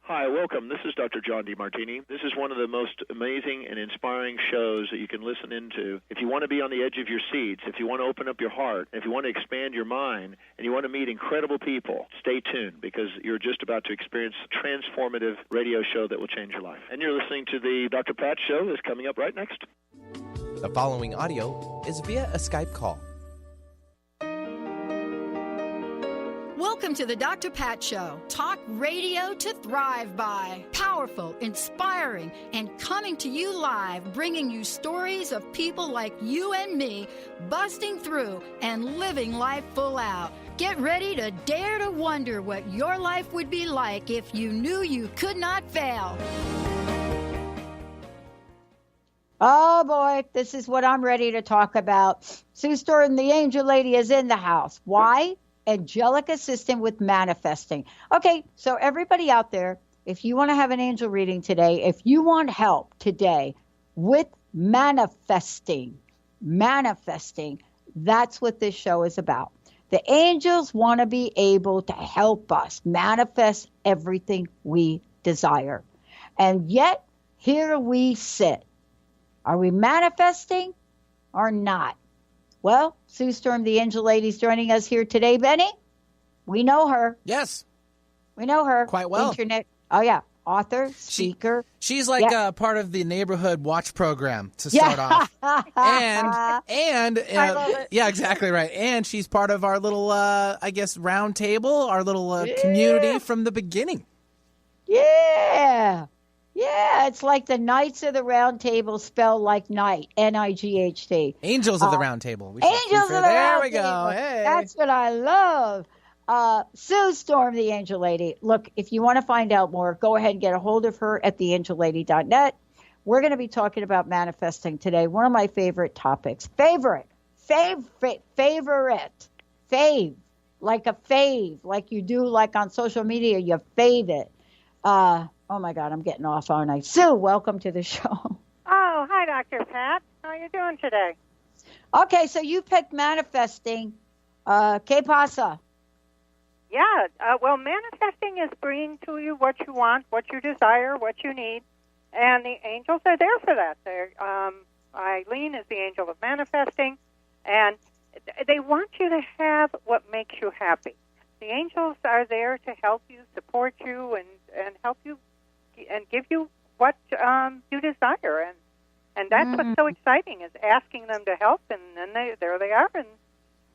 Hi, welcome. This is Dr. John DeMartini. This is one of the most amazing and inspiring shows that you can listen into. If you want to be on the edge of your seats, if you want to open up your heart, if you want to expand your mind, and you want to meet incredible people, stay tuned because you're just about to experience a transformative radio show that will change your life. And you're listening to the Dr. Pat Show that's coming up right next. The following audio is via a Skype call. Welcome to the Dr. Pat Show. Talk radio to thrive by. Powerful, inspiring, and coming to you live, bringing you stories of people like you and me busting through and living life full out. Get ready to dare to wonder what your life would be like if you knew you could not fail. Oh, boy, this is what I'm ready to talk about. Sue Storm, the Angel Lady, is in the house. Why? Angelic assistant with manifesting. Okay, so everybody out there, if you want to have an angel reading today, if you want help today with manifesting, that's what this show is about. The angels want to be able to help us manifest everything we desire. And yet, here we sit. Are we manifesting or not? Well, Sue Storm, the Angel Lady, is joining us here today. Benny, we know her. Yes. We know her. Quite well. Internet. Oh, yeah. Author, speaker. She's like part of the neighborhood watch program to start off. And I love it. Yeah, exactly right. And she's part of our little, round table, our little community from the beginning. Yeah. Yeah, it's like the Knights of the Round Table spelled like night, N-I-G-H-T. Angels of the Round Table. Angels of the Round Table. There we go. Hey. That's what I love. Sue Storm, the Angel Lady. Look, if you want to find out more, go ahead and get a hold of her at theangellady.net. We're going to be talking about manifesting today. One of my favorite topics. Fave. Like a fave. Like you do like on social media, you fave it. Oh, my God, I'm getting off all night. Sue, welcome to the show. Oh, hi, Dr. Pat. How are you doing today? Okay, so you picked manifesting. ¿Qué pasa? Yeah, well, manifesting is bringing to you what you want, what you desire, what you need, and the angels are there for that. Eileen is the angel of manifesting, and they want you to have what makes you happy. The angels are there to help you, support you, and help you and give you what you desire. And that's what's so exciting is asking them to help, and then there they are, and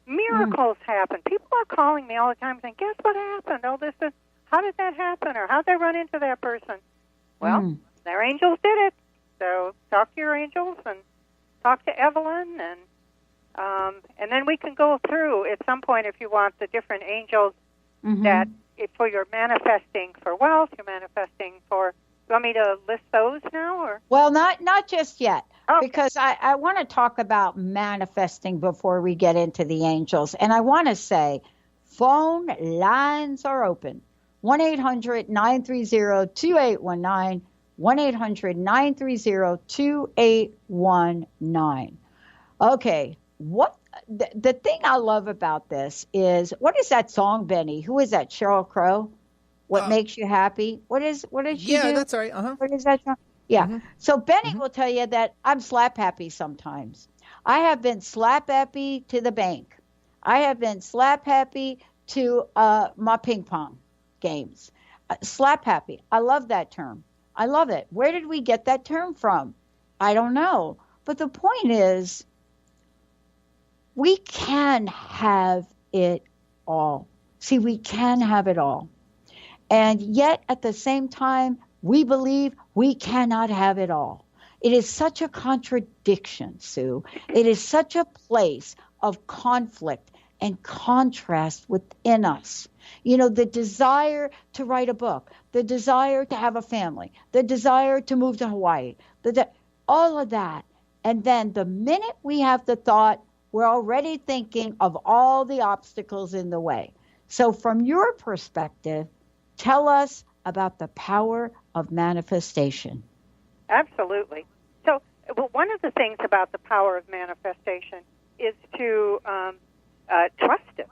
miracles happen. People are calling me all the time saying, guess what happened? Oh, how did that happen? Or how'd they run into that person? Well, their angels did it. So talk to your angels and talk to Evelyn, and then we can go through at some point if you want the different angels that for your manifesting for wealth, you're manifesting for. You want me to list those now, or? Well, not just yet, because I want to talk about manifesting before we get into the angels, and I want to say, phone lines are open. 1-800-930-2819. 1-800-930-2819. Okay, the thing I love about this is, what is that song, Benny? Who is that? Sheryl Crow? What makes you happy? What is she do? Yeah, that's right. What is that song? Yeah. So Benny will tell you that I'm slap happy sometimes. I have been slap happy to the bank. I have been slap happy to my ping pong games. Slap happy. I love that term. I love it. Where did we get that term from? I don't know. But the point is, we can have it all. See, we can have it all. And yet, at the same time, we believe we cannot have it all. It is such a contradiction, Sue. It is such a place of conflict and contrast within us. You know, the desire to write a book, the desire to have a family, the desire to move to Hawaii, all of that. And then the minute we have the thought, we're already thinking of all the obstacles in the way. So from your perspective, tell us about the power of manifestation. Absolutely. So, one of the things about the power of manifestation is to trust it.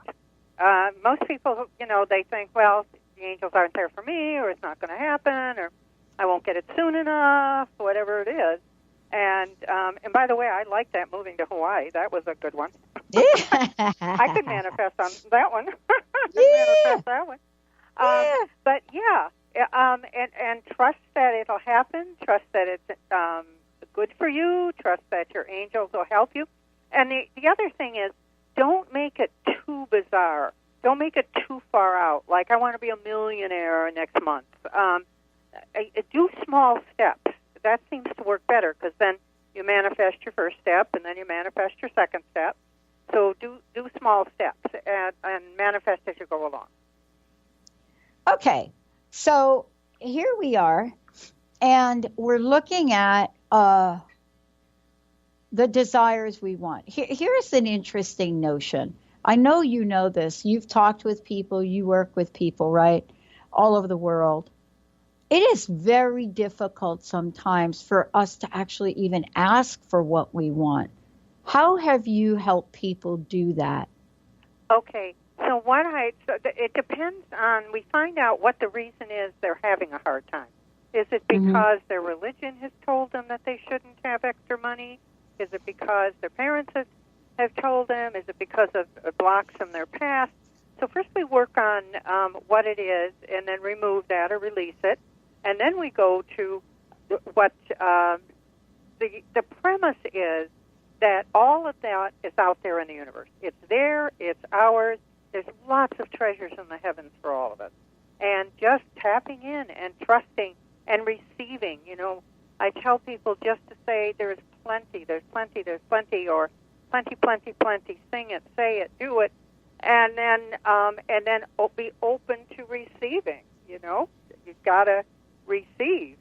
Most people, they think, well, the angels aren't there for me, or it's not going to happen, or I won't get it soon enough, whatever it is. And by the way, I like that moving to Hawaii. That was a good one. I could manifest on that one. Manifest that one. But yeah, and trust that it'll happen. Trust that it's good for you. Trust that your angels will help you. And the other thing is, don't make it too bizarre. Don't make it too far out. Like, I want to be a millionaire next month. Do small steps. That seems to work better, because then you manifest your first step, and then you manifest your second step. So do small steps and manifest as you go along. Okay, so here we are, and we're looking at the desires we want. Here's an interesting notion. I know you know this. You've talked with people. You work with people, right, all over the world. It is very difficult sometimes for us to actually even ask for what we want. How have you helped people do that? Okay, so it depends on, we find out what the reason is they're having a hard time. Is it because their religion has told them that they shouldn't have extra money? Is it because their parents have told them? Is it because of blocks from their past? So first we work on what it is, and then remove that or release it. And then we go to what the premise is, that all of that is out there in the universe. It's there. It's ours. There's lots of treasures in the heavens for all of us. And just tapping in and trusting and receiving. You know, I tell people just to say there's plenty, or plenty, plenty, plenty. Sing it, say it, do it, and then be open to receiving. You know, you've got to receive.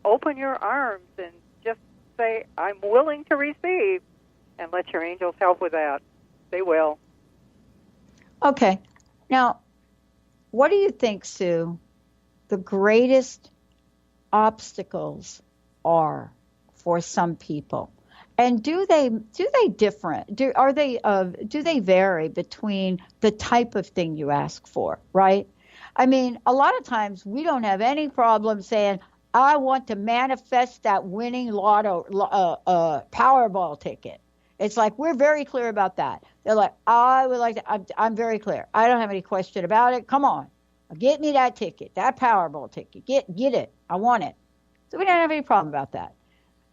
Open your arms and just say, I'm willing to receive, and let your angels help with that. They will. Okay. Now, what do you think, Sue, the greatest obstacles are for some people? And do they vary between the type of thing you ask for, right? I mean, a lot of times we don't have any problem saying, I want to manifest that winning lotto Powerball ticket. It's like, we're very clear about that. They're like, I would like to, I'm very clear. I don't have any question about it. Come on. Get me that ticket, that Powerball ticket. Get it. I want it. So we don't have any problem about that.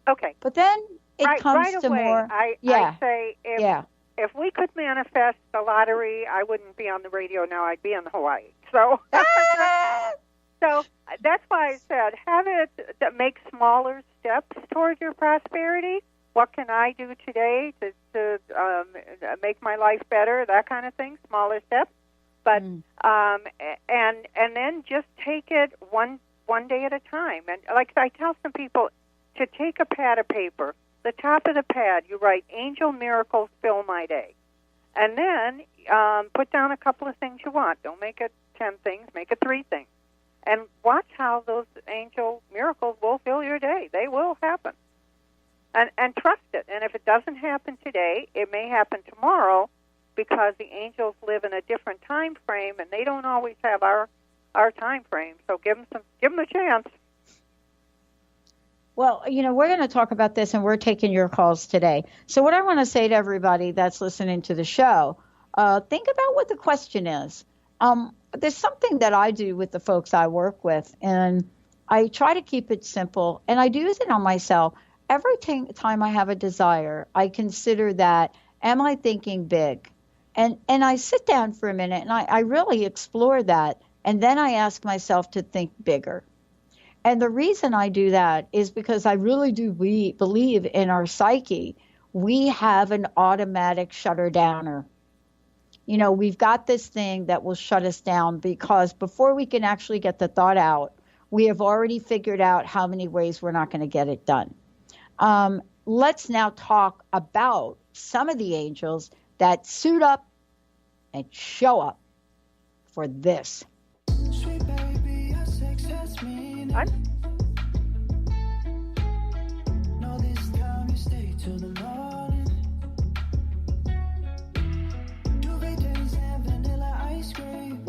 Okay. But then it comes right to away, more. I say if we could manifest the lottery, I wouldn't be on the radio now. I'd be in Hawaii. So, so that's why I said have it make smaller steps toward your prosperity. What can I do today to make my life better? That kind of thing. Smaller steps, but and then just take it one day at a time. And like I tell some people to take a pad of paper. The top of the pad, you write, Angel Miracles Fill My Day. And then put down a couple of things you want. Don't make it 10 things. Make it 3 things. And watch how those angel miracles will fill your day. They will happen. And trust it. And if it doesn't happen today, it may happen tomorrow, because the angels live in a different time frame, and they don't always have our time frame. So give them a chance. Well, you know, we're going to talk about this, and we're taking your calls today. So what I want to say to everybody that's listening to the show, think about what the question is. There's something that I do with the folks I work with, and I try to keep it simple, and I do it on myself. Every time I have a desire, I consider that, am I thinking big? And I sit down for a minute, and I really explore that, and then I ask myself to think bigger. And the reason I do that is because I really do believe in our psyche. We have an automatic shutter downer. You know, we've got this thing that will shut us down, because before we can actually get the thought out, we have already figured out how many ways we're not going to get it done. Let's now talk about some of the angels that suit up and show up for this. Sweet baby, your sex has meaning. No, this time you stay till the morning. Duvet days and vanilla ice cream.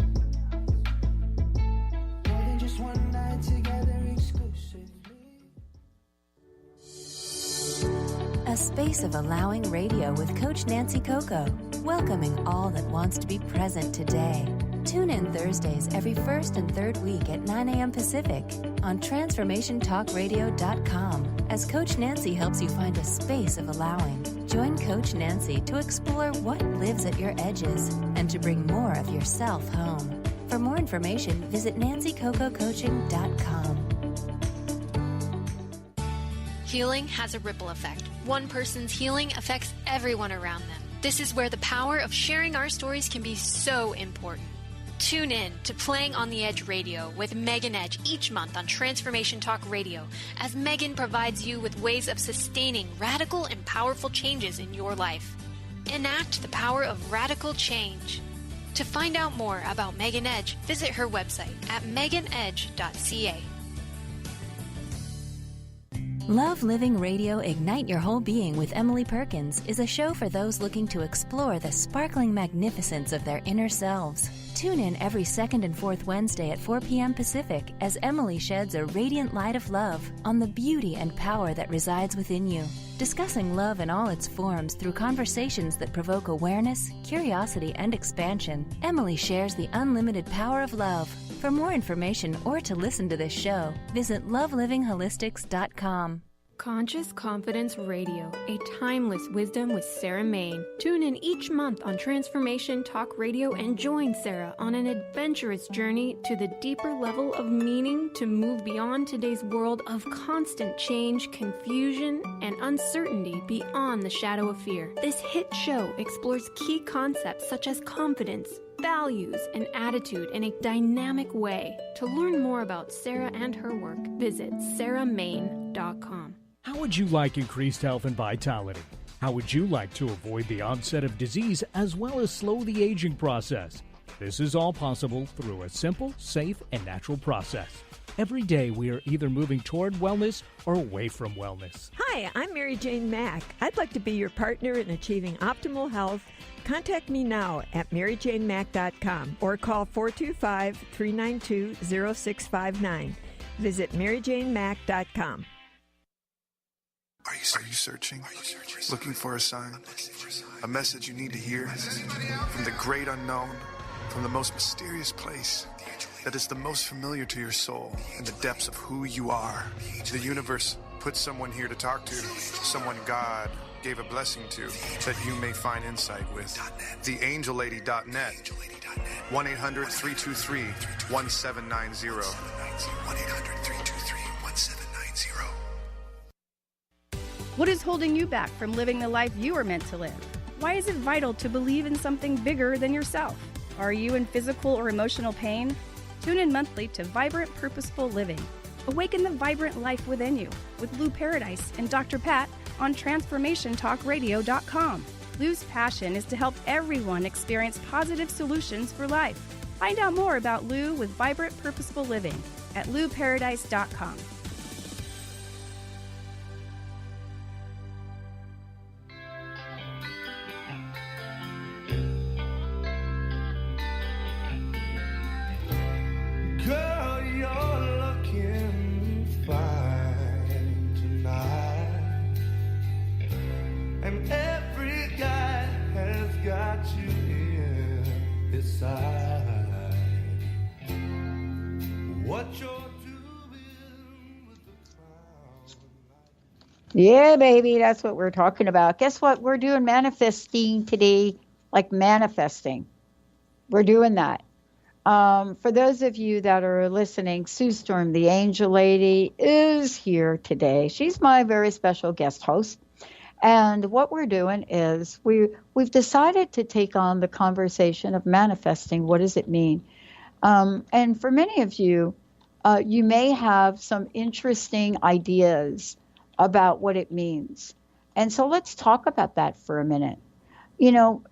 Space of Allowing Radio with Coach Nancy Coco, welcoming all that wants to be present today. Tune in Thursdays every first and third week at 9 a.m. Pacific on TransformationTalkRadio.com as Coach Nancy helps you find a space of allowing. Join Coach Nancy to explore what lives at your edges and to bring more of yourself home. For more information, visit NancyCocoCoaching.com. Healing has a ripple effect. One person's healing affects everyone around them. This is where the power of sharing our stories can be so important. Tune in to Playing on the Edge Radio with Megan Edge each month on Transformation Talk Radio, as Megan provides you with ways of sustaining radical and powerful changes in your life. Enact the power of radical change. To find out more about Megan Edge, visit her website at meganedge.ca. Love Living Radio Ignite Your Whole Being with Emily Perkins is a show for those looking to explore the sparkling magnificence of their inner selves. Tune in every second and fourth Wednesday at 4 p.m. Pacific as Emily sheds a radiant light of love on the beauty and power that resides within you. Discussing love in all its forms through conversations that provoke awareness, curiosity, and expansion, Emily shares the unlimited power of love. For more information or to listen to this show, visit lovelivingHolistics.com. Conscious Confidence Radio, a timeless wisdom with Sarah Main. Tune in each month on Transformation Talk Radio and join Sarah on an adventurous journey to the deeper level of meaning to move beyond today's world of constant change, confusion, and uncertainty beyond the shadow of fear. This hit show explores key concepts such as confidence, values, and attitude in a dynamic way. To learn more about Sarah and her work, visit sarahmain.com. How would you like increased health and vitality? How would you like to avoid the onset of disease as well as slow the aging process? This is all possible through a simple, safe, and natural process. Every day we are either moving toward wellness or away from wellness. Hi, I'm Mary Jane Mack. I'd like to be your partner in achieving optimal health. Contact me now at maryjanemack.com or call 425-392-0659. Visit maryjanemack.com. Are you searching? Looking for a sign? A message you need to hear? From the great unknown, from the most mysterious place that is the most familiar to your soul in the depths of who you are. The universe put someone here to talk to, someone God gave a blessing to, that you may find insight with. TheAngelLady.net. 1-800-323-1790. 1-800-323-1790. What is holding you back from living the life you are meant to live? Why is it vital to believe in something bigger than yourself? Are you in physical or emotional pain? Tune in monthly to Vibrant Purposeful Living. Awaken the vibrant life within you with Lou Paradise and Dr. Pat on TransformationTalkRadio.com. Lou's passion is to help everyone experience positive solutions for life. Find out more about Lou with Vibrant Purposeful Living at LouParadise.com. Girl, you're looking fine tonight, and every guy has got you in his side. What you're doing with the crowd. Yeah, baby, that's what we're talking about. Guess what? We're doing manifesting today, like manifesting. We're doing that. For those of you that are listening, Sue Storm, the Angel Lady, is here today. She's my very special guest host. And what we're doing is we've decided to take on the conversation of manifesting. What does it mean? And for many of you, you may have some interesting ideas about what it means. And so let's talk about that for a minute. You know,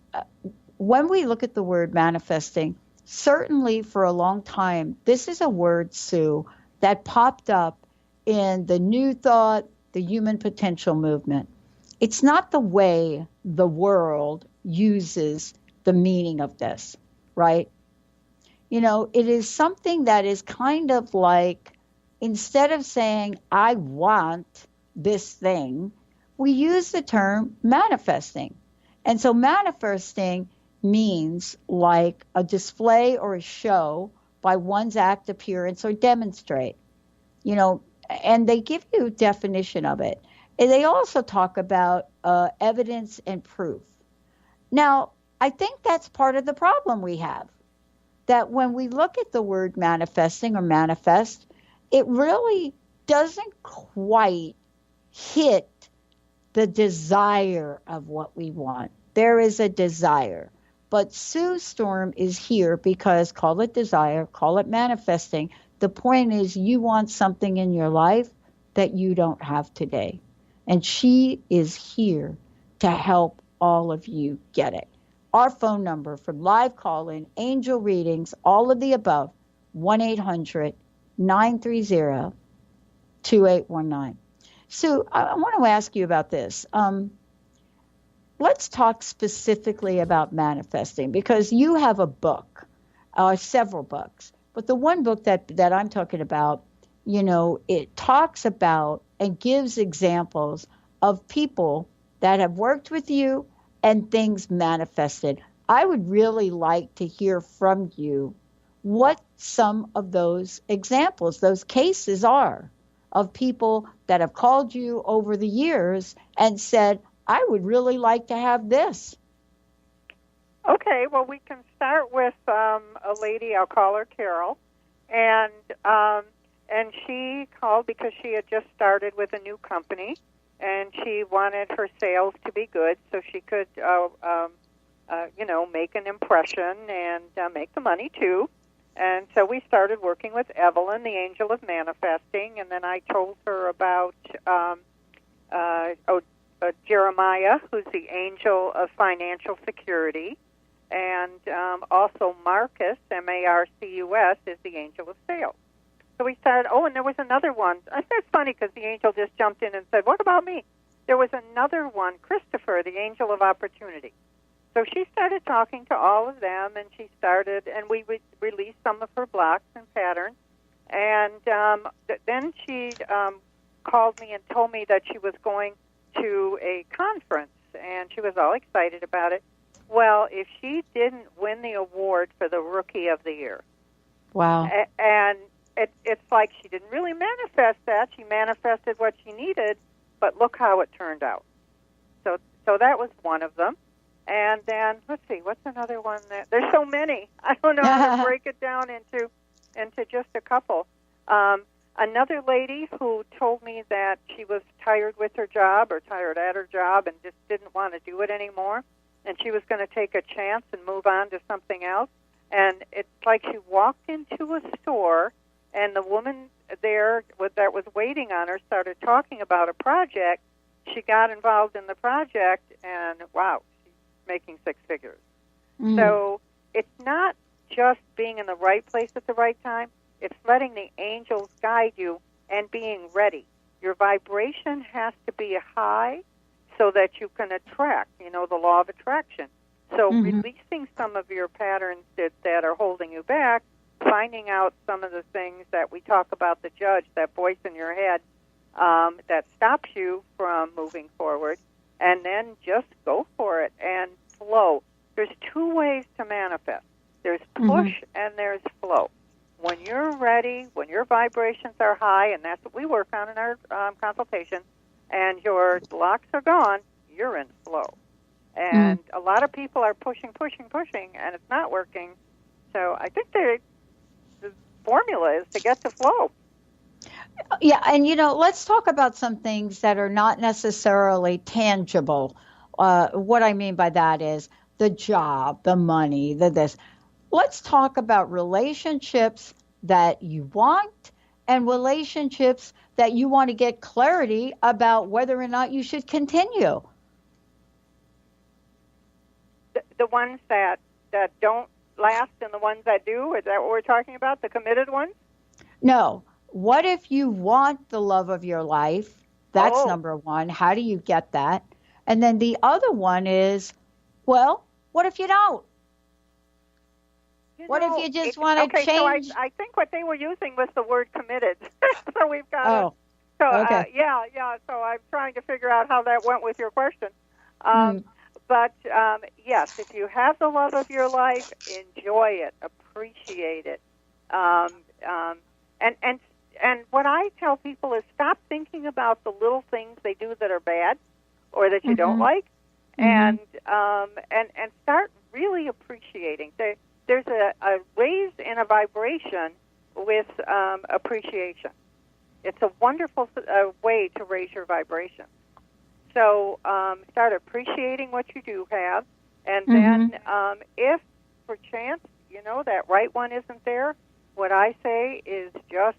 when we look at the word manifesting, certainly for a long time, this is a word, Sue, that popped up in the New Thought, the Human Potential movement. It's not the way the world uses the meaning of this, right? You know, it is something that is kind of like, instead of saying, I want this thing, we use the term manifesting. And so manifesting means like a display or a show by one's act, appearance, or demonstrate. And they give you a definition of it. And they also talk about evidence and proof. Now, I think that's part of the problem we have, that when we look at the word manifesting or manifest, it really doesn't quite hit the desire of what we want. There is a desire. But Sue Storm is here because, call it desire, call it manifesting. The point is you want something in your life that you don't have today. And she is here to help all of you get it. Our phone number for live call-in, angel readings, all of the above, 1-800-930-2819. Sue, I want to ask you about this. Let's talk specifically about manifesting, because you have a book, several books. But the one book that I'm talking about, it talks about and gives examples of people that have worked with you and things manifested. I would really like to hear from you what some of those examples, those cases are of people that have called you over the years and said, I would really like to have this. Okay, well, we can start with a lady, I'll call her Carol, and she called because she had just started with a new company, and she wanted her sales to be good so she could, make an impression and make the money, too. And so we started working with Evelyn, the angel of manifesting, and then I told her about Jeremiah, who's the angel of financial security, and also Marcus, Marcus, is the angel of sales. So we started, and there was another one. It's funny because the angel just jumped in and said, what about me? There was another one, Christopher, the angel of opportunity. So she started talking to all of them, and we released some of her blocks and patterns. And then she called me and told me that she was going to a conference, and she was all excited about it. Well, if she didn't win the award for the Rookie of the Year. Wow. And it's like she didn't really manifest that. She manifested what she needed, but look how it turned out. So that was one of them. And then, let's see, what's another one? There's so many. I don't know how to break it down into just a couple. Another lady who told me that she was tired with her job or tired at her job and just didn't want to do it anymore, and she was going to take a chance and move on to something else. And it's like she walked into a store, and the woman there that was waiting on her started talking about a project. She got involved in the project, and wow, she's making six figures. Mm. So it's not just being in the right place at the right time. It's letting the angels guide you and being ready. Your vibration has to be high so that you can attract, the law of attraction. So releasing some of your patterns that are holding you back, finding out some of the things that we talk about, the judge, that voice in your head that stops you from moving forward, and then just go for it and flow. There's two ways to manifest. There's push and there's flow. When you're ready, when your vibrations are high, and that's what we work on in our consultation, and your blocks are gone, you're in flow. And a lot of people are pushing, and it's not working. So I think the formula is to get to flow. Yeah, and let's talk about some things that are not necessarily tangible. What I mean by that is the job, the money, this. Let's talk about relationships that you want and relationships that you want to get clarity about whether or not you should continue. The ones that don't last and the ones that do, is that what we're talking about, the committed ones? No. What if you want the love of your life? That's number one. How do you get that? And then the other one is, well, what if you don't? What if you just want to change? So I think what they were using was the word committed. So we've got So, Okay. so I'm trying to figure out how that went with your question. But, yes, if you have the love of your life, enjoy it, appreciate it. And what I tell people is stop thinking about the little things they do that are bad or that you don't like, and start really appreciating. There's a raise in a vibration with appreciation. It's a wonderful way to raise your vibration. So start appreciating what you do have, and then if, for chance, that right one isn't there, what I say is just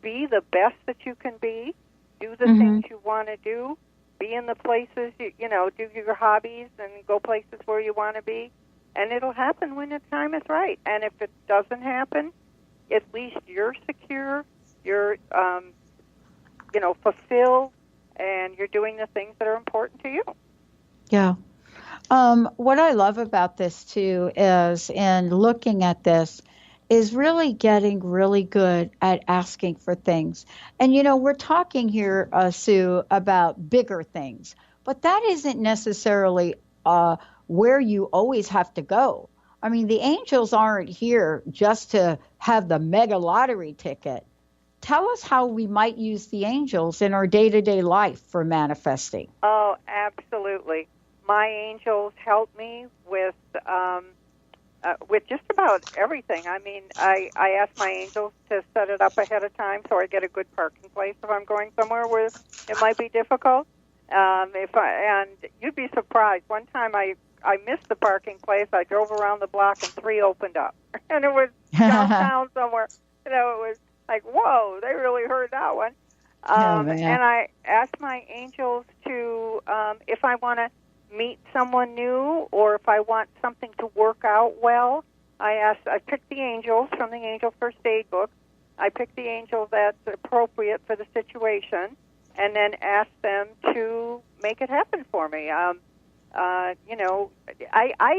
be the best that you can be, do the things you want to do, be in the places, do your hobbies and go places where you want to be, and it'll happen when the time is right. And if it doesn't happen, at least you're secure, you're, fulfilled, and you're doing the things that are important to you. Yeah. What I love about this, too, is in looking at this, is really getting really good at asking for things. And, we're talking here, Sue, about bigger things, but that isn't necessarily where you always have to go. I mean, the angels aren't here just to have the mega lottery ticket. Tell us how we might use the angels in our day-to-day life for manifesting. Oh, absolutely. My angels help me with just about everything. I mean, I ask my angels to set it up ahead of time so I get a good parking place if I'm going somewhere where it might be difficult. And you'd be surprised. One time I missed the parking place. I drove around the block and 3 opened up, and it was downtown somewhere. It was like, whoa, they really heard that one. And I asked my angels to, if I want to meet someone new or if I want something to work out well, I picked the angels from the Angel First Aid book. I picked the angel that's appropriate for the situation, and then asked them to make it happen for me. I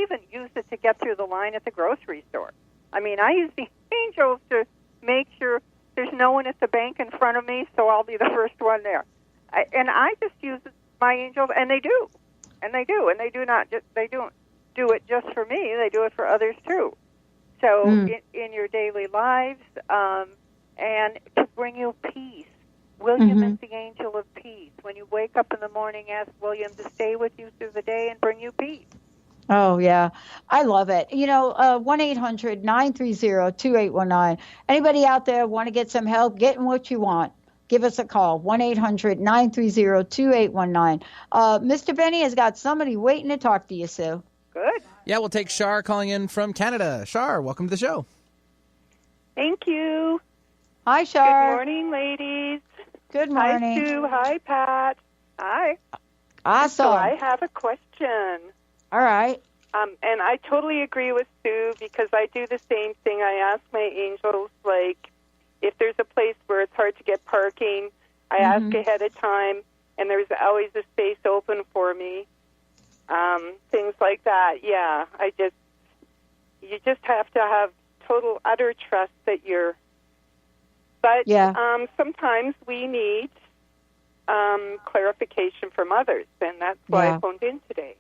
even used it to get through the line at the grocery store. I mean, I use the angels to make sure there's no one at the bank in front of me, so I'll be the first one there. I just use my angels, and they do. And they do. And they don't do it just for me. They do it for others, too. So in your daily lives, and to bring you peace. William is the angel of peace. When you wake up in the morning, ask William to stay with you through the day and bring you peace. Oh, yeah. I love it. 1-800-930-2819. Anybody out there want to get some help getting what you want? Give us a call, 1-800-930-2819. Mr. Benny has got somebody waiting to talk to you, Sue. Good. Yeah, we'll take Shar calling in from Canada. Shar, welcome to the show. Thank you. Hi, Shar. Good morning, ladies. Good morning. Hi, Sue. Hi, Pat. Hi. Awesome. So I have a question. All right. And I totally agree with Sue because I do the same thing. I ask my angels, if there's a place where it's hard to get parking, I ask ahead of time, and there's always a space open for me. Things like that. Yeah, you just have to have total, utter trust that you're. But sometimes we need clarification from others, and that's why I phoned in today.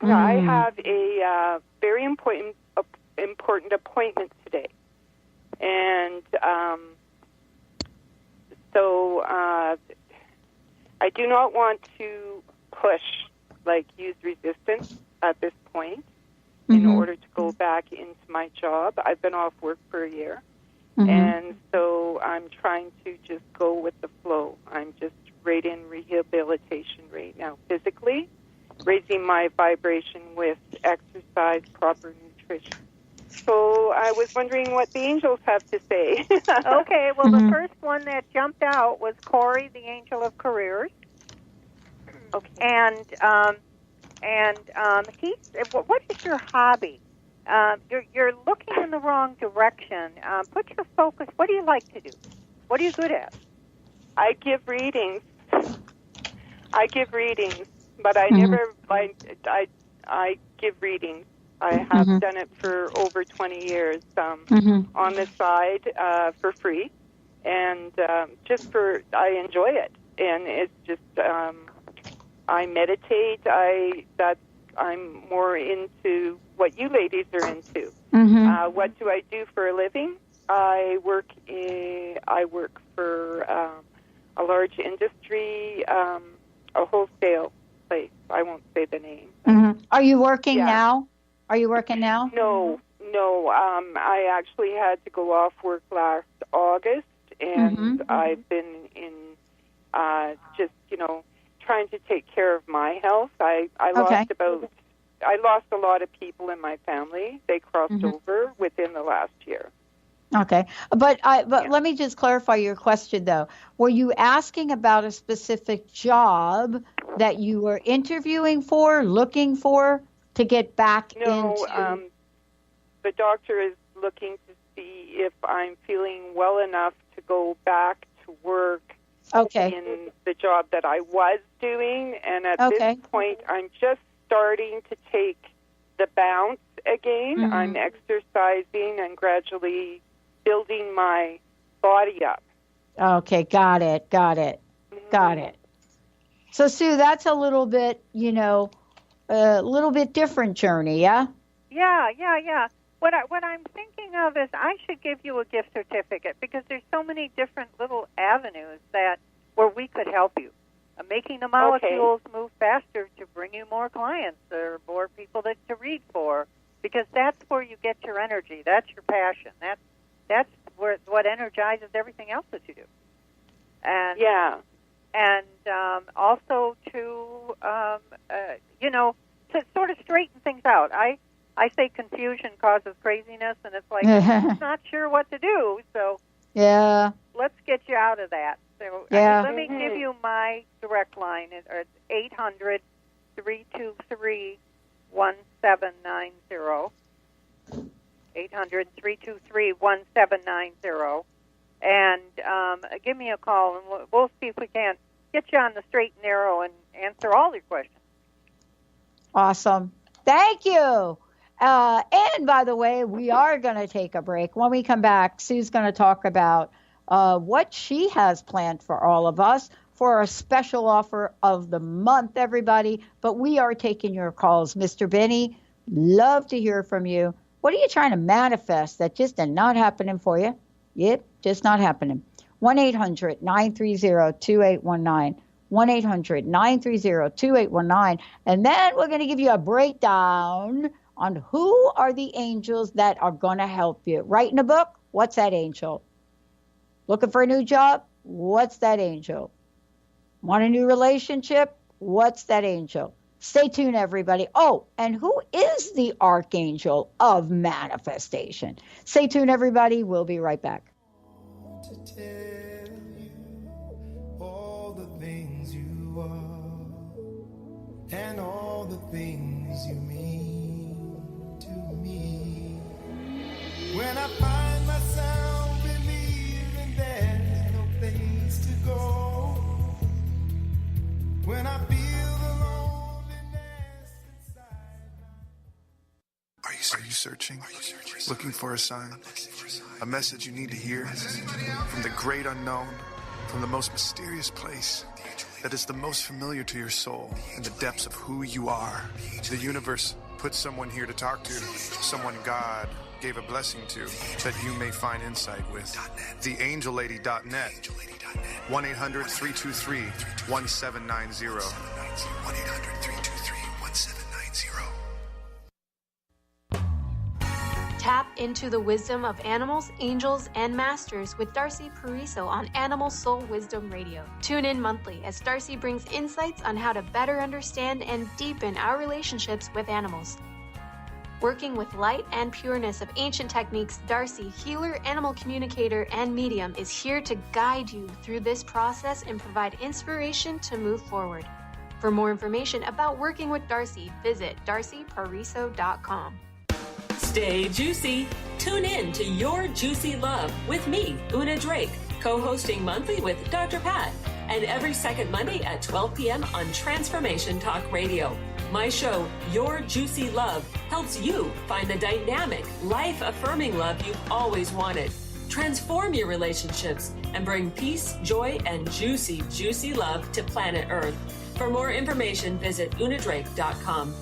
I have a very important appointment today. And so I do not want to push, use resistance at this point in order to go back into my job. I've been off work for a year. And so I'm trying to just go with the flow. I'm just right in rehabilitation right now, physically, raising my vibration with exercise, proper nutrition. So I was wondering what the angels have to say. Okay, well, the first one that jumped out was Corey, the angel of careers. Okay. And what is your hobby? You're looking in the wrong direction. Put your focus. What do you like to do? What are you good at? I give readings. But I never. I give readings. I have done it for over 20 years on the side for free. And and I enjoy it, and it's just I meditate. I'm more into what you ladies are into. Mm-hmm. What do I do for a living? I work for a large industry, a wholesale place. I won't say the name. Mm-hmm. Are you working now? Are you working now? No. I actually had to go off work last August, and I've been in just trying to take care of my health. I lost a lot of people in my family. They crossed over within the last year. Okay, but let me just clarify your question though. Were you asking about a specific job that you were interviewing for, looking for to get back into? The doctor is looking to see if I'm feeling well enough to go back to work in the job that I was doing, and at this point, I'm just starting to take the bounce again. I'm exercising and gradually building my body up. Okay, got it. So, Sue, that's a little bit, a little bit different journey, yeah? Yeah. What I'm thinking of is I should give you a gift certificate because there's so many different little avenues where we could help you. Making the molecules move faster to bring you more clients or more people to read for, because that's where you get your energy. That's your passion. That's what energizes everything else that you do. And also to to sort of straighten things out. I say confusion causes craziness, and it's like I'm not sure what to do. So let's get you out of that. So let me give you my direct line. It's 800-323-1790. 800-323-1790. And give me a call, and we'll see if we can get you on the straight and narrow and answer all your questions. Awesome. Thank you. And by the way, we are going to take a break. When we come back, Sue's going to talk about what she has planned for all of us for a special offer of the month, everybody. But we are taking your calls. Mr. Benny, love to hear from you. What are you trying to manifest that just is not happening for you? Yep, just not happening. 1-800-930-2819. 1-800-930-2819. And then we're going to give you a breakdown on who are the angels that are going to help you. Writing a book? What's that angel? Looking for a new job? What's that angel? Want a new relationship? What's that angel? Stay tuned, everybody. Oh, and who is the archangel of manifestation? Stay tuned, everybody. We'll be right back. To tell you all the things you are and all the things you mean to me. When I find myself believing there's no place to go, when I feel the loneliness inside. Are you searching? Looking for a sign? A message you need to hear from the great unknown, from the most mysterious place that is the most familiar to your soul in the depths of who you are. The universe put someone here to talk to, someone God gave a blessing to, that you may find insight with. TheAngelLady.net. 1-800-323-1790. 1-800-323-1790. Tap into the wisdom of animals, angels, and masters with Darcy Pariso on Animal Soul Wisdom Radio. Tune in monthly as Darcy brings insights on how to better understand and deepen our relationships with animals. Working with light and pureness of ancient techniques, Darcy, healer, animal communicator, and medium, is here to guide you through this process and provide inspiration to move forward. For more information about working with Darcy, visit darcypariso.com. Stay juicy. Tune in to Your Juicy Love with me, Una Drake, co-hosting monthly with Dr. Pat, and every second Monday at 12 p.m. on Transformation Talk Radio. My show, Your Juicy Love, helps you find the dynamic, life-affirming love you've always wanted. Transform your relationships and bring peace, joy, and juicy, juicy love to planet Earth. For more information, visit unadrake.com.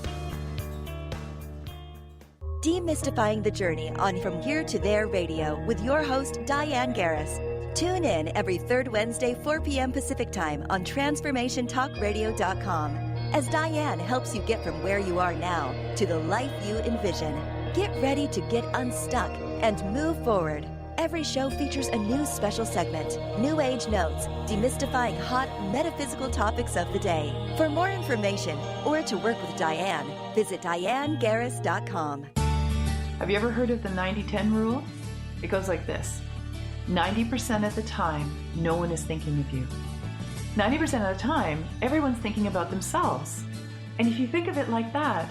Demystifying the journey on From Here to There Radio with your host, Diane Garris. Tune in every third Wednesday, 4 p.m. Pacific Time on TransformationTalkRadio.com as Diane helps you get from where you are now to the life you envision. Get ready to get unstuck and move forward. Every show features a new special segment, New Age Notes, demystifying hot metaphysical topics of the day. For more information or to work with Diane, visit DianeGarris.com. Have you ever heard of the 90-10 rule? It goes like this. 90% of the time, no one is thinking of you. 90% of the time, everyone's thinking about themselves. And if you think of it like that,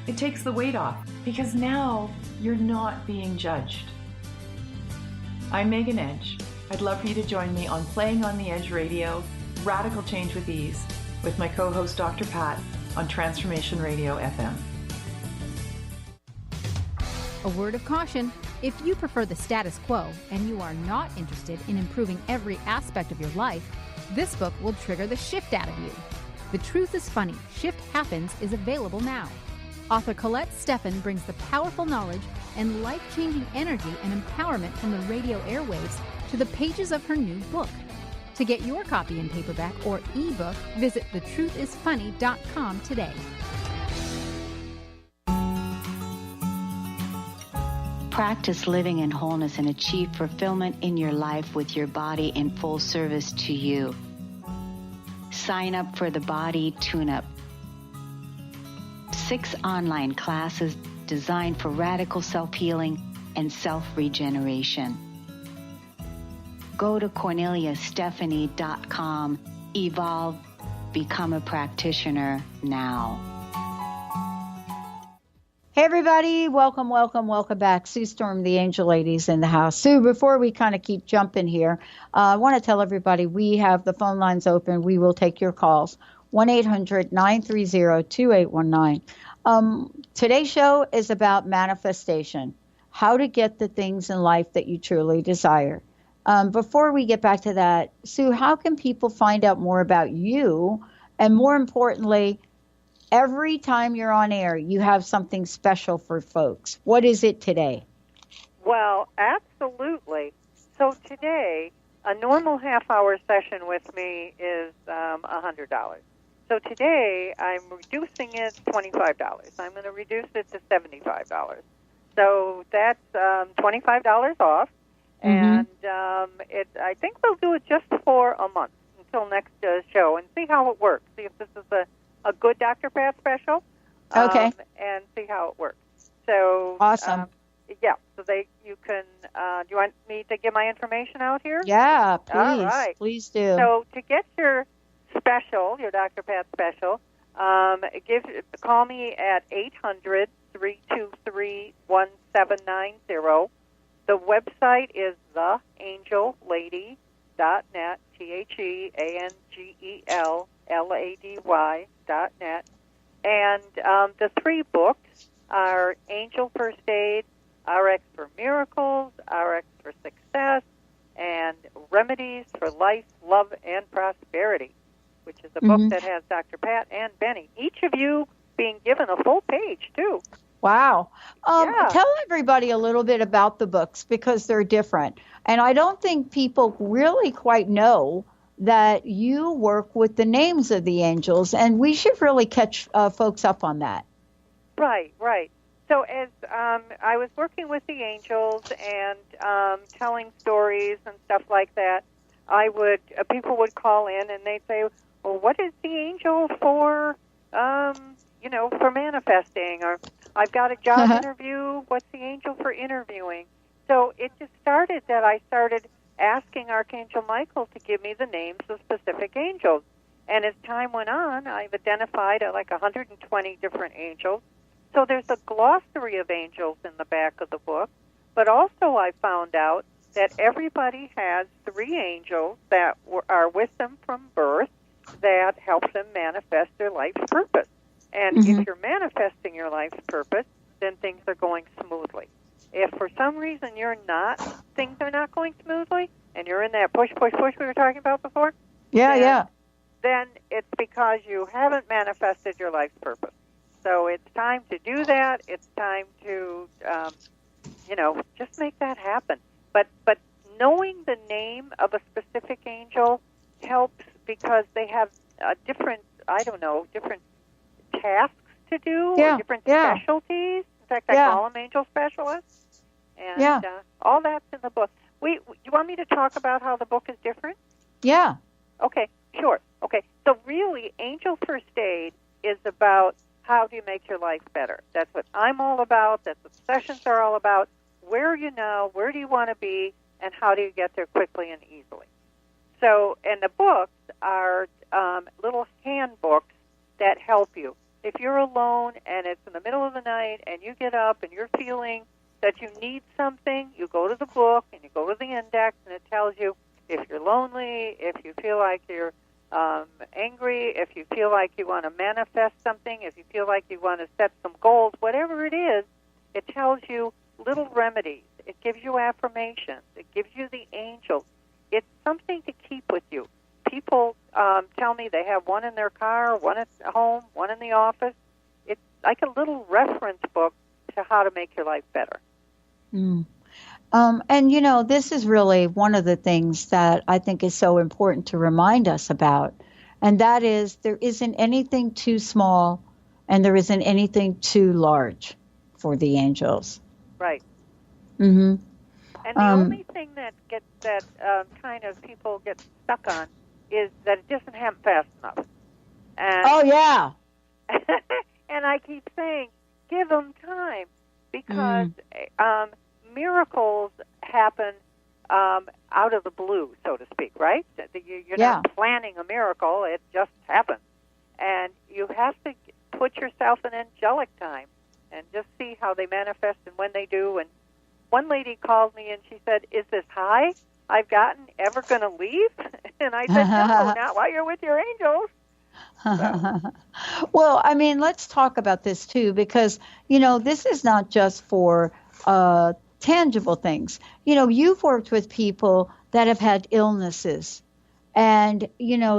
it takes the weight off because now you're not being judged. I'm Megan Edge. I'd love for you to join me on Playing on the Edge Radio, Radical Change with Ease, with my co-host Dr. Pat on Transformation Radio FM. A word of caution, if you prefer the status quo and you are not interested in improving every aspect of your life, this book will trigger the shift out of you. The Truth is Funny, Shift Happens is available now. Author Colette Steffen brings the powerful knowledge and life-changing energy and empowerment from the radio airwaves to the pages of her new book. To get your copy in paperback or ebook, visit thetruthisfunny.com today. Practice living in wholeness and achieve fulfillment in your life with your body in full service to you. Sign up for the Body Tune-Up. 6 online classes designed for radical self-healing and self-regeneration. Go to CorneliaStephanie.com. Evolve. Become a practitioner now. Hey everybody, welcome back. Sue Storm, the Angel Ladies in the house. Sue, before we kind of keep jumping here, I want to tell everybody we have the phone lines open. We will take your calls. 1-800-930-2819. Today's show is about manifestation, how to get the things in life that you truly desire. Before we get back to that, Sue, how can people find out more about you? And more importantly, every time you're on air, you have something special for folks. What is it today? Well, absolutely. So today, a normal half-hour session with me is $100. So today, I'm reducing it to $25. I'm going to reduce it to $75. So that's $25 off. And I think we'll do it just for a month until next show and see how it works. See if this is a good Dr. Pat special. Okay. And see how it works. So awesome. Yeah. So you can. Do you want me to get my information out here? Yeah, please. All right. Please do. So to get your special, your Dr. Pat special, call me at 800-323-1790. The website is theangellady.net, TheAngelLady.net. And the 3 books are Angel First Aid, RX for Miracles, RX for Success, and Remedies for Life, Love, and Prosperity, which is a book that has Dr. Pat and Benny, each of you being given a full page, too. Wow. Tell everybody a little bit about the books because they're different. And I don't think people really quite know that you work with the names of the angels, and we should really catch folks up on that. Right. So as I was working with the angels and telling stories and stuff like that, people would call in and they'd say, well, what is the angel for, for manifesting? Or I've got a job interview. What's the angel for interviewing? So it just started that I started asking Archangel Michael to give me the names of specific angels. And as time went on, I've identified like 120 different angels. So there's a glossary of angels in the back of the book. But also I found out that everybody has 3 angels that are with them from birth that help them manifest their life's purpose. And if you're manifesting your life's purpose, then things are going smoothly. If for some reason things are not going smoothly, and you're in that push we were talking about before, then it's because you haven't manifested your life's purpose. So it's time to do that. It's time to, just make that happen. But knowing the name of a specific angel helps because they have different tasks to do, or different specialties. In fact, I call them angel specialists. And all that's in the book. You want me to talk about how the book is different? Yeah. Okay, sure. Okay, so really, Angel First Aid is about how do you make your life better. That's what I'm all about. That's what sessions are all about. Where are you now? Where do you want to be? And how do you get there quickly and easily? So, and the books are little handbooks that help you. If you're alone and it's in the middle of the night and you get up and you're feeling that you need something, you go to the book and you go to the index and it tells you if you're lonely, if you feel like you're angry, if you feel like you want to manifest something, if you feel like you want to set some goals, whatever it is, it tells you little remedies. It gives you affirmations. It gives you the angels. It's something to keep with you. People tell me they have one in their car, one at home, one in the office. It's like a little reference book to how to make your life better. Mm. And, this is really one of the things that I think is so important to remind us about. And that is there isn't anything too small and there isn't anything too large for the angels. Right. Mm-hmm. And the only thing that kind of people get stuck on is that it doesn't happen fast enough. And, and I keep saying, give them time because miracles happen out of the blue, so to speak, right? You're not planning a miracle. It just happens. And you have to put yourself in angelic time and just see how they manifest and when they do. And one lady called me and she said, is this high I've gotten ever going to leave? And I said, no, not while you're with your angels. So. Well, I mean, let's talk about this too, because, this is not just for tangible things. You've worked with people that have had illnesses. And,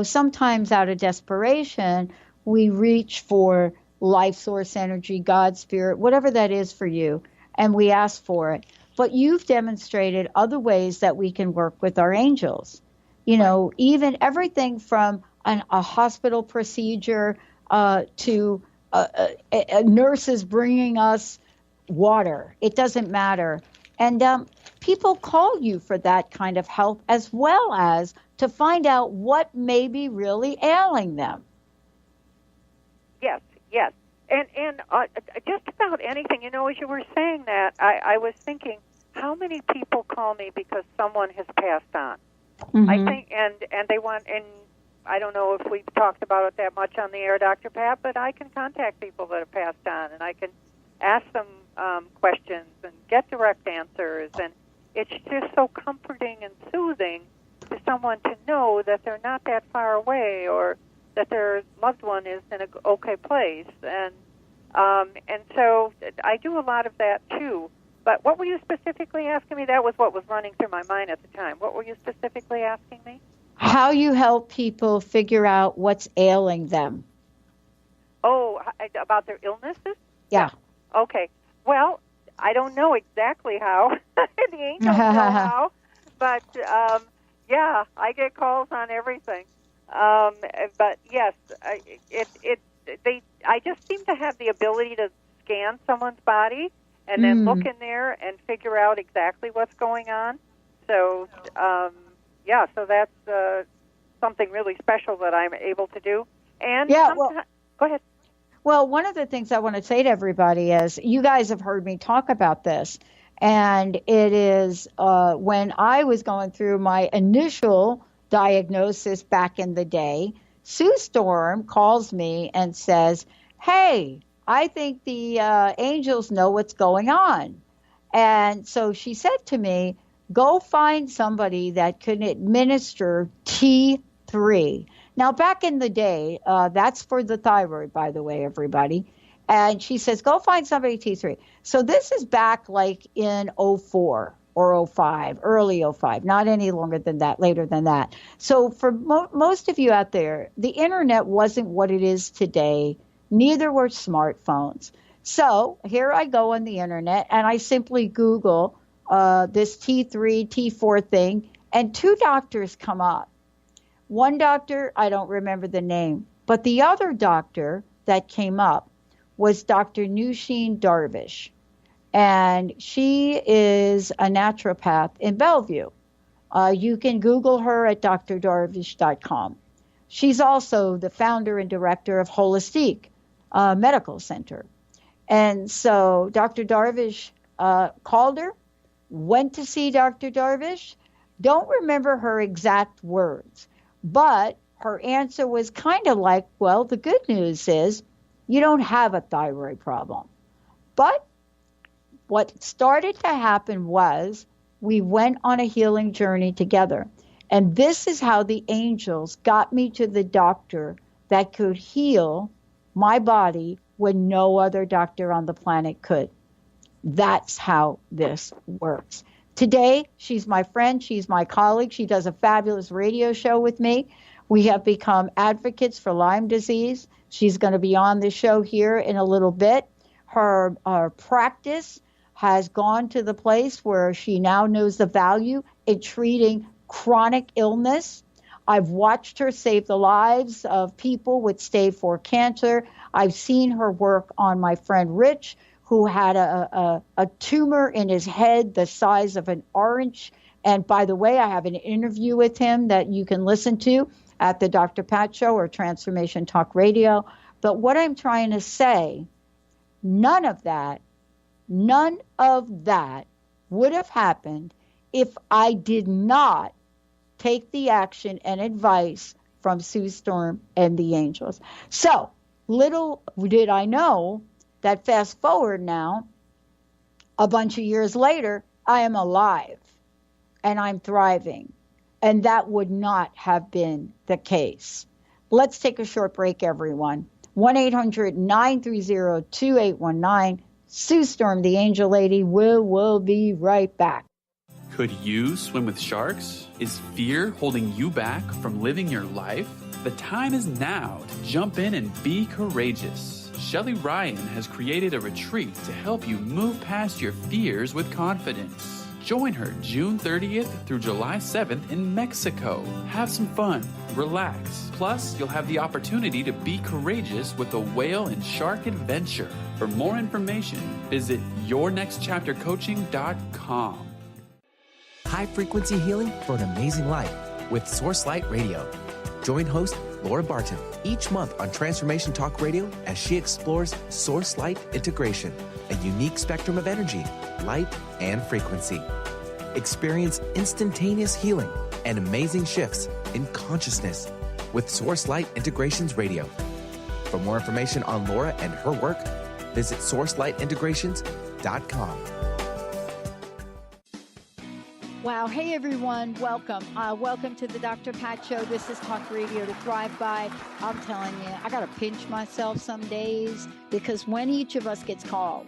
sometimes out of desperation, we reach for life source energy, God, spirit, whatever that is for you, and we ask for it. But you've demonstrated other ways that we can work with our angels. Even everything from a hospital procedure to nurses bringing us water. It doesn't matter. And people call you for that kind of help as well as to find out what may be really ailing them. Yes. And just about anything, as you were saying that, I was thinking, how many people call me because someone has passed on? Mm-hmm. I think, and they want, and I don't know if we've talked about it that much on the air, Dr. Pat, but I can contact people that have passed on, and I can ask them questions and get direct answers, and it's just so comforting and soothing to someone to know that they're not that far away or that their loved one is in an okay place. And so I do a lot of that, too. But what were you specifically asking me? That was what was running through my mind at the time. What were you specifically asking me? How you help people figure out what's ailing them. Oh, about their illnesses? Yeah. Okay. Well, I don't know exactly how. The angels know how. But, I get calls on everything. But, yes, I just seem to have the ability to scan someone's body and then look in there and figure out exactly what's going on. So, so that's something really special that I'm able to do. And go ahead. Well, one of the things I want to say to everybody is you guys have heard me talk about this, and it is when I was going through my initial diagnosis back in the day, Sue Storm calls me and says, hey, I think the angels know what's going on. And so she said to me, go find somebody that can administer T3. Now, back in the day, that's for the thyroid, by the way, everybody. And she says, go find somebody T3. So this is back like in 04. or 05, early 05, not any longer than that, later than that. So for most of you out there, the internet wasn't what it is today. Neither were smartphones. So here I go on the internet and I simply Google this T3, T4 thing, and 2 doctors come up. One doctor, I don't remember the name, but the other doctor that came up was Dr. Nushin Darvish. And she is a naturopath in Bellevue. You can Google her at drdarvish.com. She's also the founder and director of Holistic Medical Center. And so Dr. Darvish called her, went to see Dr. Darvish. Don't remember her exact words, but her answer was kind of like, well, the good news is you don't have a thyroid problem. But what started to happen was we went on a healing journey together. And this is how the angels got me to the doctor that could heal my body when no other doctor on the planet could. That's how this works. Today, she's my friend. She's my colleague. She does a fabulous radio show with me. We have become advocates for Lyme disease. She's going to be on the show here in a little bit. Her practice has gone to the place where she now knows the value in treating chronic illness. I've watched her save the lives of people with stage 4 cancer. I've seen her work on my friend Rich, who had a tumor in his head the size of an orange. And by the way, I have an interview with him that you can listen to at the Dr. Pat Show or Transformation Talk Radio. But what I'm trying to say, none of that would have happened if I did not take the action and advice from Sue Storm and the angels. So little did I know that fast forward now, a bunch of years later, I am alive and I'm thriving. And that would not have been the case. Let's take a short break, everyone. 1-800-930-2819. Sue Storm, the Angel Lady, will be right back. Could you swim with sharks? Is fear holding you back from living your life? The time is now to jump in and be courageous. Shelley Ryan has created a retreat to help you move past your fears with confidence. Join her June 30th through July 7th in Mexico. Have some fun, relax. Plus, you'll have the opportunity to be courageous with a whale and shark adventure. For more information, visit yournextchaptercoaching.com. High frequency healing for an amazing life with Source Light Radio. Join host Laura Barton each month on Transformation Talk Radio as she explores Source Light integration, a unique spectrum of energy, light, and frequency. Experience instantaneous healing and amazing shifts in consciousness with Source Light Integrations Radio. For more information on Laura and her work, visit sourcelightintegrations.com. Wow. Hey, everyone. Welcome. Welcome to the Dr. Pat Show. This is Talk Radio to Thrive By. I'm telling you, I got to pinch myself some days because when each of us gets called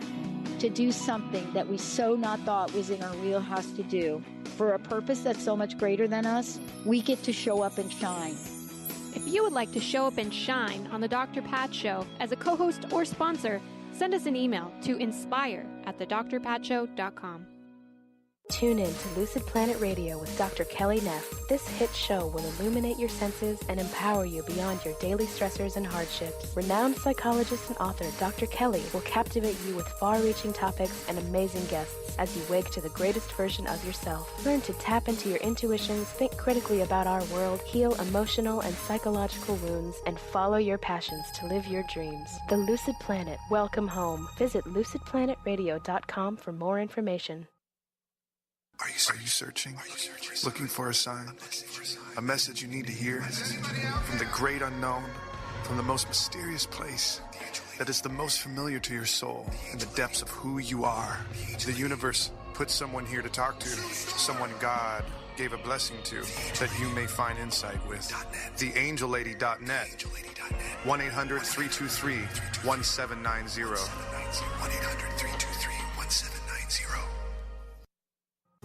to do something that we so not thought was in our wheelhouse to do for a purpose that's so much greater than us, we get to show up and shine. If you would like to show up and shine on the Dr. Pat Show as a co-host or sponsor, send us an email to inspire@thedrpatshow.com. Tune in to Lucid Planet Radio with Dr. Kelly Neff. This hit show will illuminate your senses and empower you beyond your daily stressors and hardships. Renowned psychologist and author Dr. Kelly will captivate you with far-reaching topics and amazing guests as you wake to the greatest version of yourself. Learn to tap into your intuitions, think critically about our world, heal emotional and psychological wounds, and follow your passions to live your dreams. The Lucid Planet. Welcome home. Visit lucidplanetradio.com for more information. Are you searching? Looking for a sign? A message you need to hear? From the great unknown, from the most mysterious place that is the most familiar to your soul in the depths of who you are. The universe put someone here to talk to, someone God gave a blessing to, that you may find insight with. TheAngelLady.net. 1-800-323-1790. 1-800-323-1790.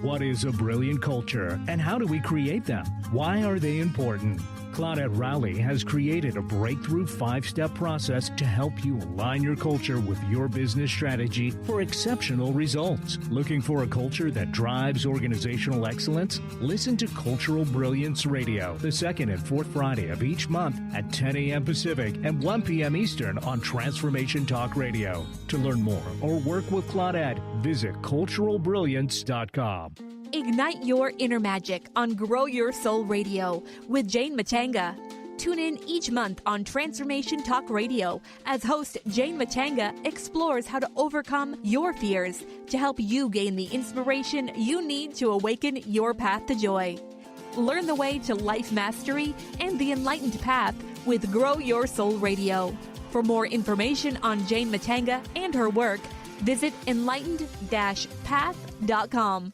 What is a brilliant culture, and how do we create them? Why are they important? Claudette Rowley has created a breakthrough 5-step process to help you align your culture with your business strategy for exceptional results. Looking for a culture that drives organizational excellence? Listen to Cultural Brilliance Radio, the second and fourth Friday of each month at 10 a.m. Pacific and 1 p.m. Eastern on Transformation Talk Radio. To learn more or work with Claudette, visit culturalbrilliance.com. Ignite your inner magic on Grow Your Soul Radio with Jane Matanga. Tune in each month on Transformation Talk Radio as host Jane Matanga explores how to overcome your fears to help you gain the inspiration you need to awaken your path to joy. Learn the way to life mastery and the enlightened path with Grow Your Soul Radio. For more information on Jane Matanga and her work, visit enlightened-path.com.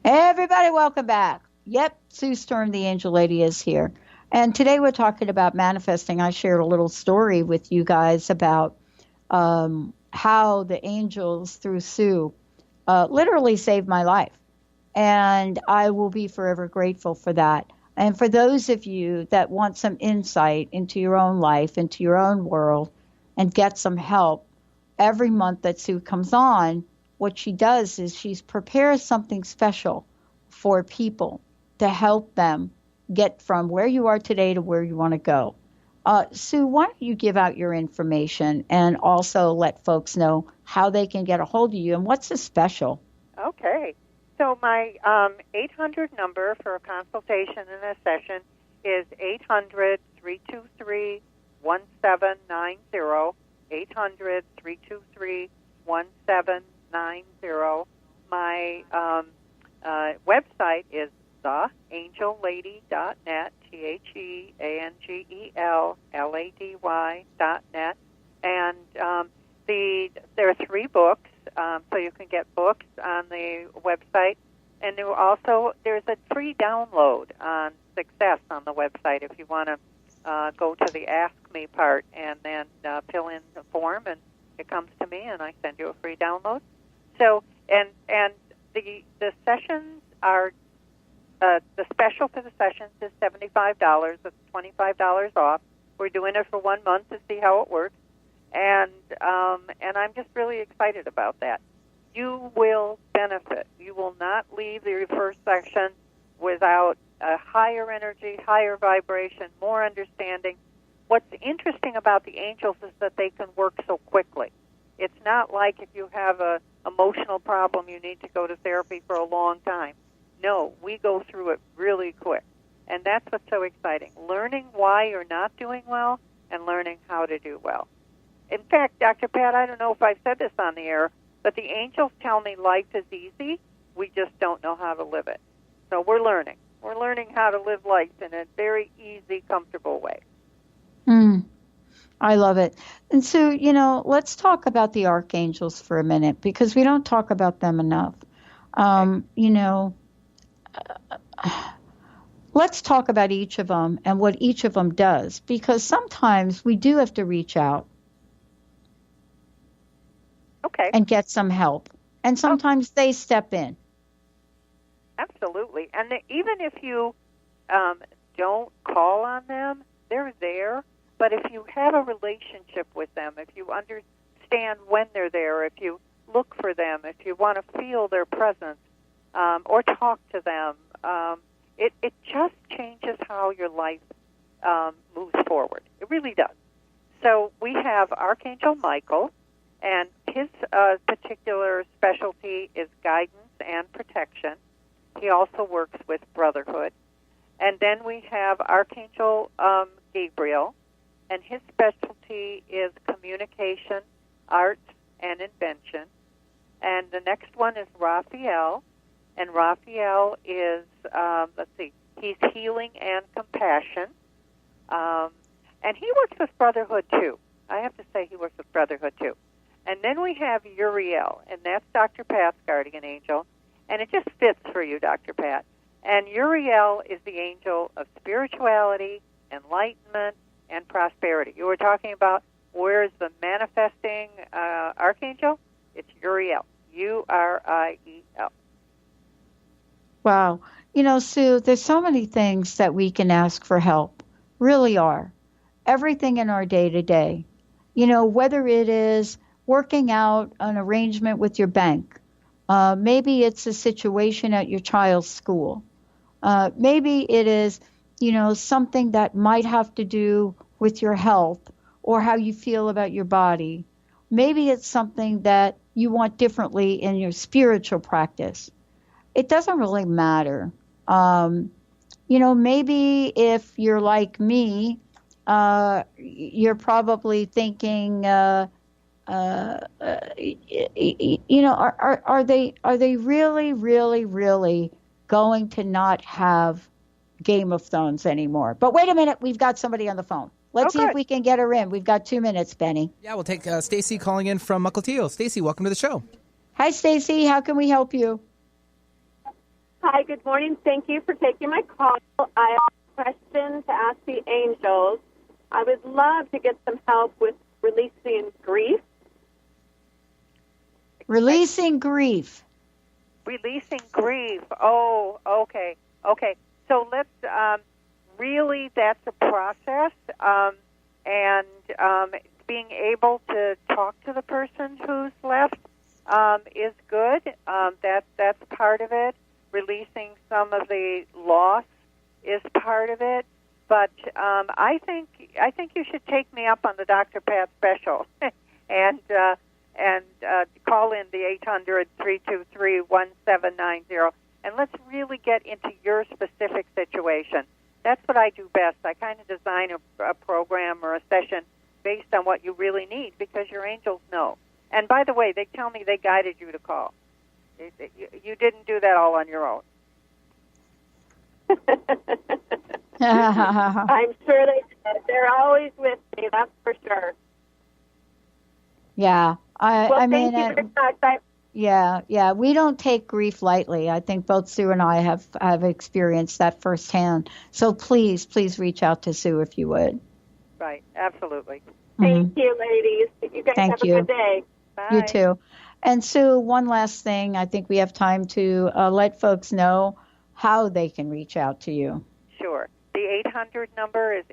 Everybody, welcome back. Yep, Sue Storm, the Angel Lady, is here. And today we're talking about manifesting. I shared a little story with you guys about how the angels, through Sue, literally saved my life. And I will be forever grateful for that. And for those of you that want some insight into your own life, into your own world, and get some help, every month that Sue comes on, what she does is she prepares something special for people to help them get from where you are today to where you want to go. Sue, why don't you give out your information and also let folks know how they can get a hold of you and what's so special? Okay. So my 800 number for a consultation and a session is 800-323-1790, 800-323-1790. My website is theangellady.net, theangellady.net, and there are 3 books, so you can get books on the website, and there's a free download on success on the website if you want to go to the Ask Me part and then fill in the form, and it comes to me, and I send you a free download. So, and the sessions are, the special for the sessions is $75. It's $25 off. We're doing it for 1 month to see how it works, and I'm just really excited about that. You will benefit. You will not leave your first session without a higher energy, higher vibration, more understanding. What's interesting about the angels is that they can work so quickly. It's not like if you have a emotional problem, you need to go to therapy for a long time. No, we go through it really quick. And that's what's so exciting, learning why you're not doing well and learning how to do well. In fact, Dr. Pat, I don't know if I've said this on the air, but the angels tell me life is easy. We just don't know how to live it. So we're learning. We're learning how to live life in a very easy, comfortable way. I love it. And so, let's talk about the archangels for a minute because we don't talk about them enough. Let's talk about each of them and what each of them does, because sometimes we do have to reach out and get some help. And sometimes they step in. Absolutely. And even if you don't call on them, they're there. But if you have a relationship with them, if you understand when they're there, if you look for them, if you want to feel their presence or talk to them, it just changes how your life moves forward. It really does. So we have Archangel Michael, and his particular specialty is guidance and protection. He also works with brotherhood. And then we have Archangel Gabriel, and his specialty is communication, art, and invention. And the next one is Raphael, and Raphael is, he's healing and compassion. And he works with brotherhood, too. I have to say he works with brotherhood, too. And then we have Uriel, and that's Dr. Pat's guardian angel. And it just fits for you, Dr. Pat. And Uriel is the angel of spirituality, enlightenment, and prosperity. You were talking about where's the manifesting archangel? It's Uriel, Uriel. Wow. Sue, there's so many things that we can ask for help. Really are. Everything in our day to day. Whether it is working out an arrangement with your bank, maybe it's a situation at your child's school. Maybe it is, something that might have to do with your health or how you feel about your body. Maybe it's something that you want differently in your spiritual practice. It doesn't really matter. Maybe if you're like me, you're probably thinking, are they really, really, really going to not have Game of Thrones anymore? But wait a minute, we've got somebody on the phone. Let's see if we can get her in. We've got 2 minutes, Benny. Yeah, we'll take Stacy calling in from Mukilteo. Stacy, welcome to the show. Hi, Stacy. How can we help you? Hi, good morning. Thank you for taking my call. I have a question to ask the angels. I would love to get some help with releasing grief. Releasing grief. Releasing grief. Oh, okay. Okay. So let's really, that's a process. And being able to talk to the person who's left is good. That's part of it. Releasing some of the loss is part of it. But I think you should take me up on the Dr. Pat special and call in the 800-323-1790, and let's really get into your specific situation. That's what I do best. I kind of design a program or a session based on what you really need because your angels know. And by the way, they tell me they guided you to call. You didn't do that all on your own. I'm sure they're always with me, that's for sure. Yeah. Thank you very much. Yeah. We don't take grief lightly. I think both Sue and I have experienced that firsthand. So please reach out to Sue if you would. Right. Absolutely. Thank you, ladies. You guys have a good day. Bye. You too. And Sue, one last thing. I think we have time to let folks know how they can reach out to you. Sure. The 800 number is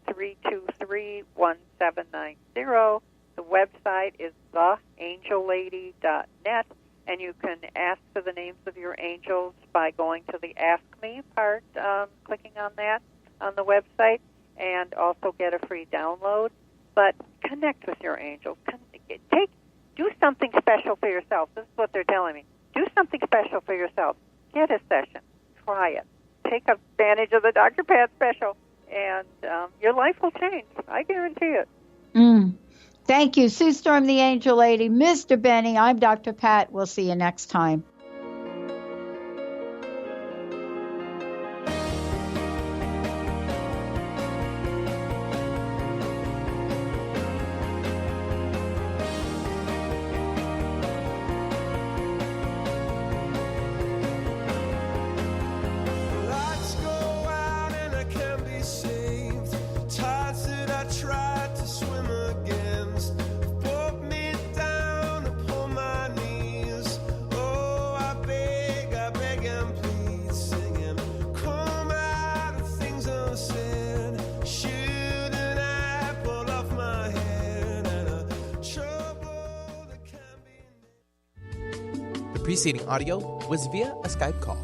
800-323-1790. The website is theangellady.net, and you can ask for the names of your angels by going to the Ask Me part, clicking on that on the website, and also get a free download. But connect with your angels. Do something special for yourself. This is what they're telling me. Do something special for yourself. Get a session. Try it. Take advantage of the Dr. Pat special, and your life will change. I guarantee it. Thank you, Sue Storm, the Angel Lady. Mr. Benny, I'm Dr. Pat. We'll see you next time. Preceding audio was via a Skype call.